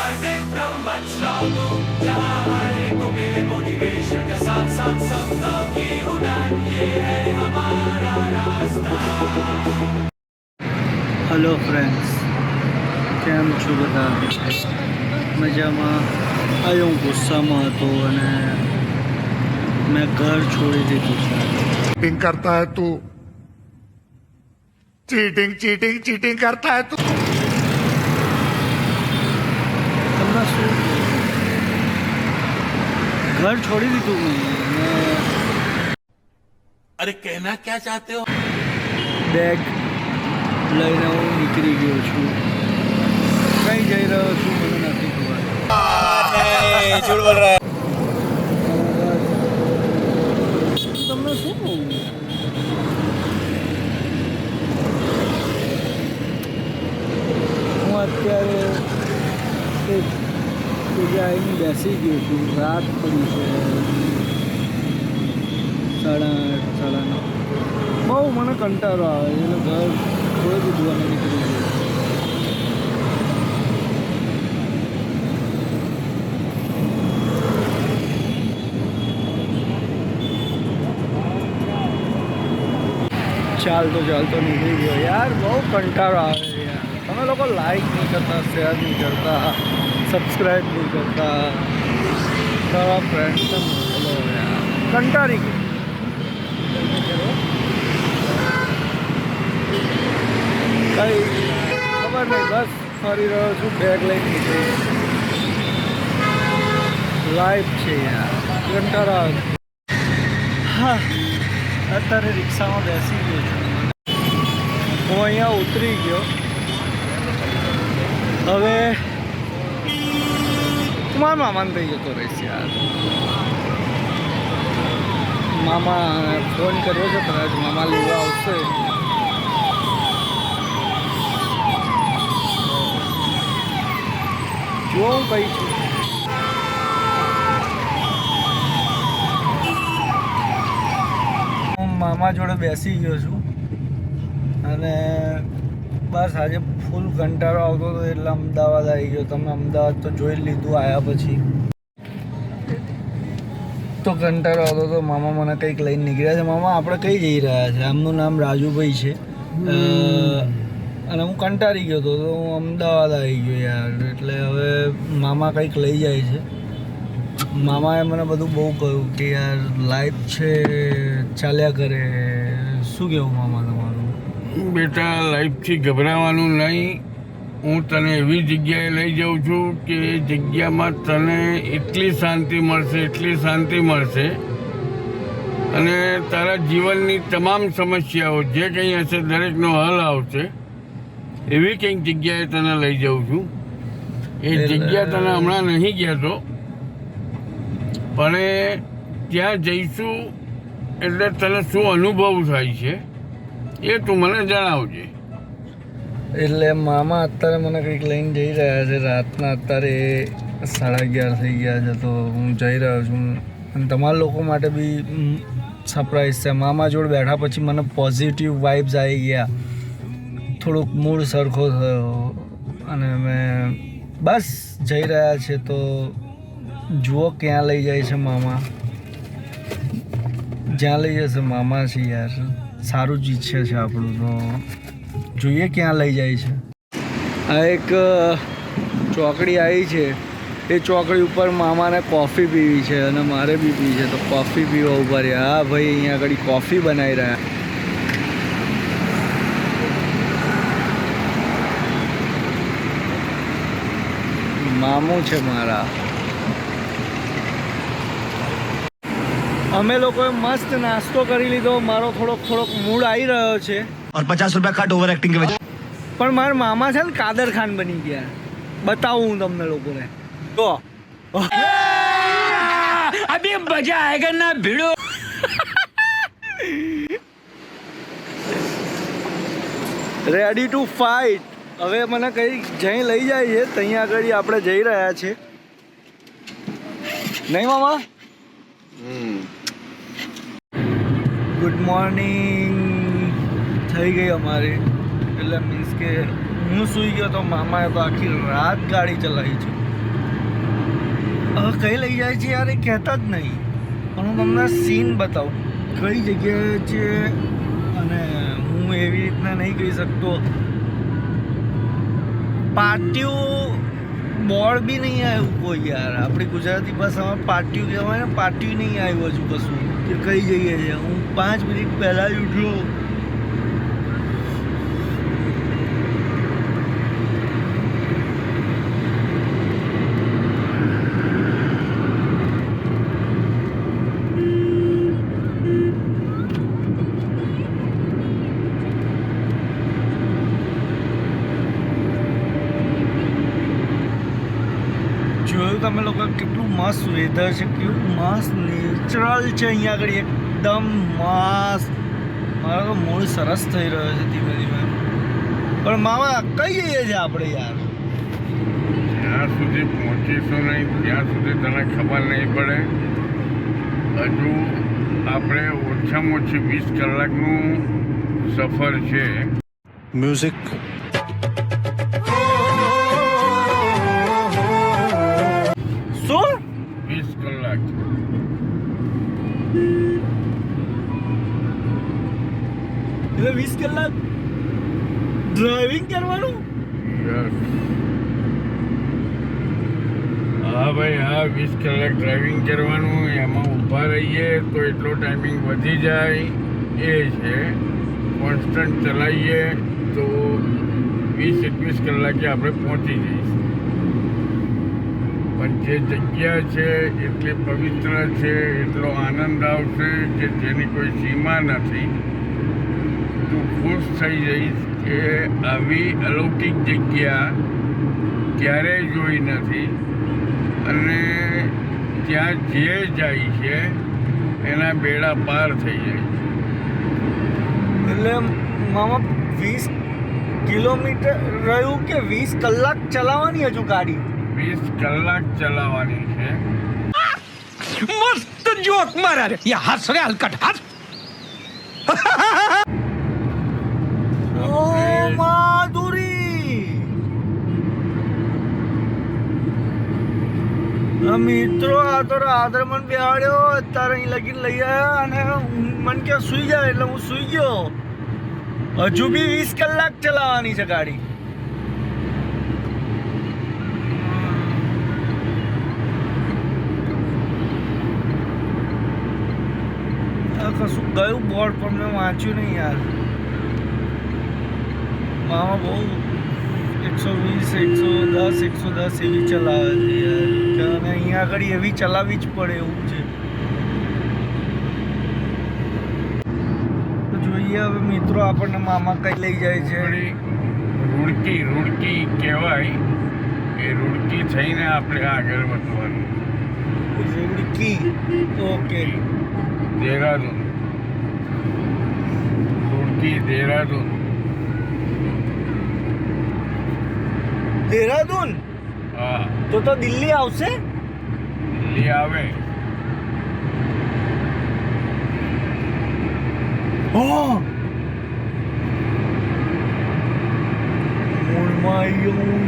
Hello friends, કેમ છો બધા? મજામાં? આજે હું ગુસ્સામાં હતો અને મેં ઘર છોડી દીધું છે. चीटिंग करता है तू, चीटिंग चीटिंग चीटिंग करता है तू. તમને શું કહું? ઘર છોડી દીધું મેં. अरे कहना क्या चाहते हो? બેગ લઈને હું નીકળી ગયો છું. કઈ જઈ રહ્યો છું મને નથી ખબર. झूठ बोल रहा है. તમને શું કહું? હું અત્યારે એક જગ્યાએ આવીને બેસી ગયો છું. રાત પડી છે, 8:30 9:30. બહુ મને કંટાળો આવે એટલે ઘર છોડી દીધું અને નીકળી ગયું. ચાલતો નીકળી ગયો. યાર બહુ કંટાળો આવે છે યાર. તમે લોકો લાઈક નહીં કરતા, શેર નહીં કરતા, સબસ્ક્રાઈબ નહીં કરતા. તમારા ફ્રેન્ડ્સને મોકલો યાર. કંટાળી ગયો. કઈ ખબર નહીં, બસ ફરી રહ્યો છું, બેગ લઈને નીકળી ગયો. લાઈફ છે યાર, કંટાળો આવે. હા, અત્યારે રિક્ષામાં બેસી ગયો છું. હું અહીંયા ઉતરી ગયો. હવે મારા મામાને થઈ જતો રહીશ યાર. મામા ફોન કર્યો છે, કદાચ મામા લેવા આવશે. જો હું કહી છું. મામા જોડે બેસી ગયો છું અને બસ આજે ફૂલ કંટાળો આવતો હતો એટલે અમદાવાદ આવી ગયો. તમે અમદાવાદ તો જોઈ લીધું આવ્યા પછી. તો કંટાળો આવતો હતો. મામા મને કંઈક લઈને નીકળ્યા છે. મામા આપણે કઈ જઈ રહ્યા છે? આમનું નામ રાજુભાઈ છે અને હું કંટાળી ગયો હતો તો હું અમદાવાદ આવી ગયો યાર. એટલે હવે મામા કંઈક લઈ જાય છે. મામાએ મને બધું બહુ કહ્યું કે યાર લાઈફ છે, ચાલ્યા કરે. શું કહેવું મામા તમારું? બેટા, લાઈફથી ગભરાવાનું નહીં. હું તને એવી જગ્યાએ લઈ જાઉં છું કે એ જગ્યામાં તને એટલી શાંતિ મળશે અને તારા જીવનની તમામ સમસ્યાઓ જે કંઈ હશે દરેકનો હલ આવશે. એવી કંઈક જગ્યાએ તને લઈ જાઉં છું. એ જગ્યા તને હમણાં નહીં કહેતો, પણ ત્યાં જઈશું એટલે તને શું અનુભવ થાય છે એ તું મને જણાવજે. એટલે મામા અત્યારે મને કંઈક લઈને જઈ રહ્યા છે. રાતના અત્યારે 11:30 થઈ ગયા છે તો હું જઈ રહ્યો છું. અને તમારા લોકો માટે બી સરપ્રાઈઝ છે. મામા જોડે બેઠા પછી મને પોઝિટિવ વાઇબ્સ આવી ગયા. થોડોક મૂડ સરખો થયો અને મેં બસ જઈ રહ્યા છે. તો જુઓ ક્યાં લઈ જાય છે મામા. જ્યાં લઈ જશે મામા છે યાર. સારું જ ઈચ્છે છે આપણું, તો જોઈએ ક્યાં લઈ જાય છે. આ એક ચોકડી આવી છે. એ ચોકડી ઉપર મામાને કોફી પીવી છે અને મારે બી પીવી છે. તો કોફી પીવા ઉભા રહ્યા. હા ભાઈ, અહીંયા આગળ કોફી બનાવી રહ્યા. મામું છે મારા. અમે લોકોએ મસ્ત નાસ્તો કરી લીધો. મારો થોડોક મૂડ આવી રહ્યો છે. और 50 रुपया कट ओवर एक्टिंग के वजह. પણ મારા મામા છે ને કાદર ખાન બની ગયા. બતાવું હું તમને લોકોને. તો अभी मजा आएगा ना भिड़ो. Ready to fight. હવે મને કઈ જઈ લઈ જાય છે ત્યાં આગળ આપણે જઈ રહ્યા છે. નહીં મામા? ગુડ મોર્નિંગ થઈ ગઈ અમારી. એટલે મીન્સ કે હું સૂઈ ગયો તો મામાએ તો આખી રાત ગાડી ચલાવી છે. હવે કઈ લઈ જાય છે યાર, એ કહેતા જ નહીં. પણ હું તમને સીન બતાવું કઈ જગ્યાએ છે, અને હું એવી રીતના નહીં કહી શકતો. પાટિયું બોર્ડ બી નહીં આવ્યું કોઈ યાર. આપણી ગુજરાતી ભાષામાં પાટિયું કહેવાય ને, પાટિયું નહીં આવ્યું હજુ કશું કે કઈ જગ્યાએ છે. હું 5 મિનિટ પહેલાં જ ઉઠ્યો. જોયું તમે લોકો કેટલું મસ્ત વેધર છે, કેવું મસ્ત નેચરલ છે અહીંયા આગળ, એકદમ મસ્ત. મારો તો મૂડ સરસ થઈ રહ્યો છે ધીમે ધીમે. પણ મામા કઈ જઈએ છે આપણે યાર? જ્યાં સુધી પહોંચીશું નહીં ત્યાં સુધી તને ખબર નહીં પડે. હજુ આપણે ઓછામાં ઓછી 20 કલાકનું સફર છે. म्यूजिक શું 20 કલાક. એટલે 20 કલાક ડ્રાઇવિંગ કરવાનું? Yes. હા ભાઈ, હા, 20 કલાક ડ્રાઇવિંગ કરવાનું. એમાં ઊભા રહીએ તો એટલો ટાઈમિંગ વધી જાય એ છે. કોન્સ્ટન્ટ ચલાવીએ તો 20-21 કલાકે આપણે પહોંચી જઈશું. પણ જે જગ્યા છે એટલી પવિત્ર છે, એટલો આનંદ આવશે કે જેની કોઈ સીમા નથી. તું ખુશ થઈ જઈશ કે આવી અલૌકિક જગ્યા ક્યારેય જોઈ નથી. અને ત્યાં જે જાય છે એના બેડા પાર થઈ જાય છે. એટલે મામા 20 કિલોમીટર રહ્યું કે 20 કલાક ચલાવવાની હજુ ગાડી? 20 કલાક ચલાવવાની છે. मस्त जोक मारा रे ये हंस रे हलकट हंस ઓ માધુરી! મિત્રો આ તો રાત્રે મને બેહાડ્યો, અત્યારે અહીં લગીને લઈ આવ્યા અને મને કે સુઈ જાય એટલે હું સુઈ ગયો. હજુ બી 20 કલાક ચલાવવાની છે ગાડી. કશું ગયું બોર્ડ પણ મેં વાંચ્યું નહીં યાર. મામા બહુ 120, 110, 110 એવી ચલાવે છે યાર. અને અહીંયા આગળ એવી ચલાવવી જ પડે એવું છે. તો જોઈએ હવે મિત્રો આપણને મામા કઈ લઈ જાય છે. રૂડકી કહેવાય. એ રૂડકી થઈને આપણે આગળ વધવાનું. રૂડકી, ઓકે. દેહરાદૂન. રૂડકી દેહરાદૂન. દેહરાદૂન? હા, તો દિલ્હી આવશે? દિલ્હી આવે. મૂળમાં આવી ગયું.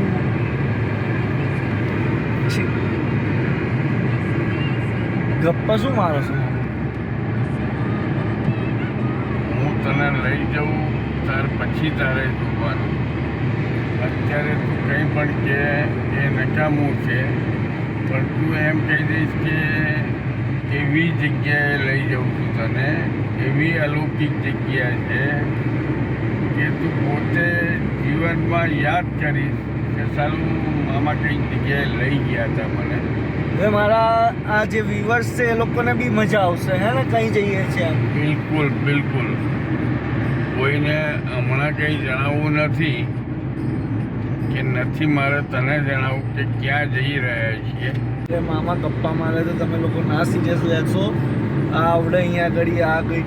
ગપ્પા શું મારો છો? હું તને લઈ જાઉં ત્યાર પછી તારે જોવાનું. અત્યારે તું કંઈ પણ કે એ નકામું છે. પણ તું એમ કહી દઈશ કે એવી જગ્યાએ લઈ જાઉં છું તને, એવી અલૌકિક જગ્યા છે કે તું પોતે જીવનમાં યાદ કરીશ કે સારું મામા કંઈક જગ્યાએ લઈ ગયા હતા મને. હવે મારા આ જે વ્યુઅર્સ છે એ લોકોને બી મજા આવશે હે ને કઈ જઈએ છીએ એમ. બિલકુલ. કોઈને હમણાં કંઈ જણાવવું નથી કે નથી મારે તને જણાવવું કે ક્યાં જઈ રહ્યા છીએ. એટલે મામા ગપ્પા મારે તો તમે લોકો ના સિરિયસ લેશો. આ આવડે અહીંયા આગળ આ ગઈ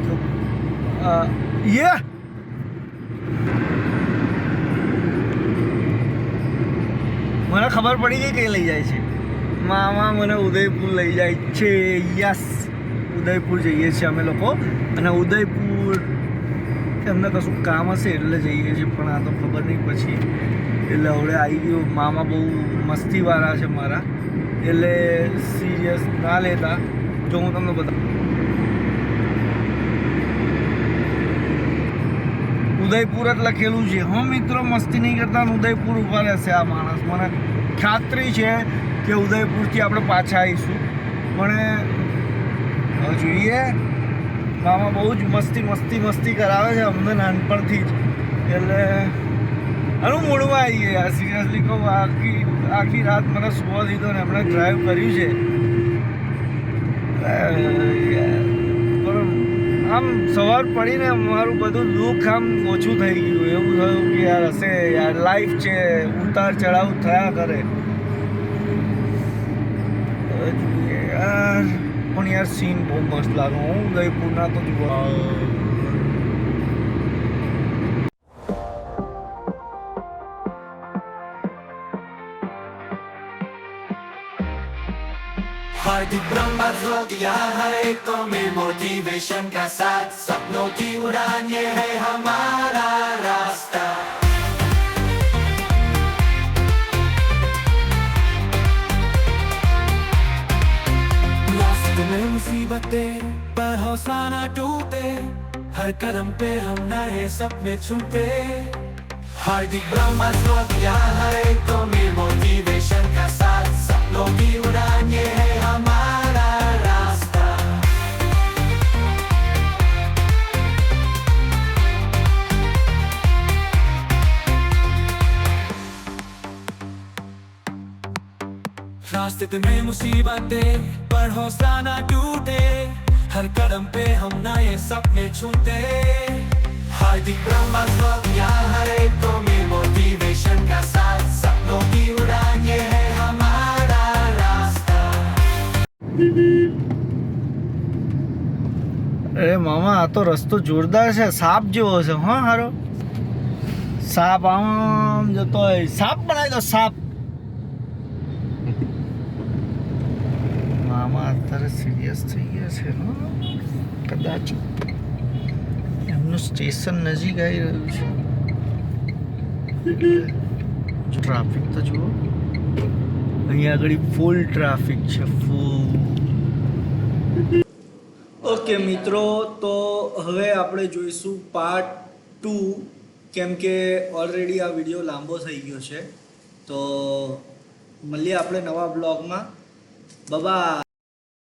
યે મને ખબર પડી ગઈ કઈ લઈ જાય છે. મામા મને ઉદયપુર લઈ જાય છે. યસ, ઉદયપુર જઈએ છીએ અમે લોકો. અને ઉદયપુર એમને કશું કામ હશે એટલે જઈએ છીએ, પણ આ તો ખબર નહીં પછી. એટલે હવે આવી ગયું. મામા બહુ મસ્તીવાળા છે મારા, એટલે સિરિયસ ના લેતા. જો હું તમને બતાવું, ઉદયપુર જ લખેલું છે. હા મિત્રો, મસ્તી નહીં કરતા, ઉદયપુર ઉભા રહેશે આ માણસ. મને ખાતરી છે કે ઉદયપુરથી આપણે પાછા આવીશું. પણ હવે જોઈએ, મામા બહુ જ મસ્તી કરાવે છે અમને નાનપણથી જ. એટલે આનું મૂળમાં આવી ગયા. સિરિયસલી કહું, આખી રાત મને સુવા દીધો ને એમણે ડ્રાઈવ કર્યું છે. પણ આમ સવાર પડીને મારું બધું દુઃખ આમ ઓછું થઈ ગયું. એવું થયું કે યાર હશે યાર, લાઈફ છે, ઉતાર ચઢાવ થયા કરે. યાર પણ યાર સીન બહુ મસ્ત લાગે. હું ઉદયપુરના તો જોવા हार्दिक ब्रह्मा जो दिया है तो में मोटिवेशन का साथ सपनों की उड़ान ये है हमारा रास्ता रास्ते में मुसीबतें पर हौसला ना टूटे हर कदम पे हम नए सपने छूटे हार्दिक ब्रह्मा जो दिया है तो में मोटिवेशन का साथ सपनों की उड़ान ये है हमारा रास्ता रास्ते में मुसीबतें पर हौसला ना टूटे हर कदम पे हम नए सपने छूटे हार्दिक ब्रह्मा जो दिया है तो में मोटिवेशन का साथ सपनों की उड़ान ये है हमारा रास्ता અરે મામા, આ તો રસ્તો જોરદાર છે. સાપ જેવો છે. હા હારો સાપ આમ જતો હોય. સાપ બનાવી દો, સાપ. મામા અત્યારે સિરિયસ થઈ ગયા છે. કદાચ એમનું સ્ટેશન નજીક આવી રહ્યું છે. ટ્રાફિક તો જુઓ, અહીંયા આગળ ફૂલ ટ્રાફિક છે, ફૂલ. ઓકે મિત્રો, તો હવે આપણે જોઈશું પાર્ટ 2, કેમ કે ઓલરેડી આ વિડીયો લાંબો થઈ ગયો છે. તો મળીએ આપણે નવા બ્લોગમાં. બાય.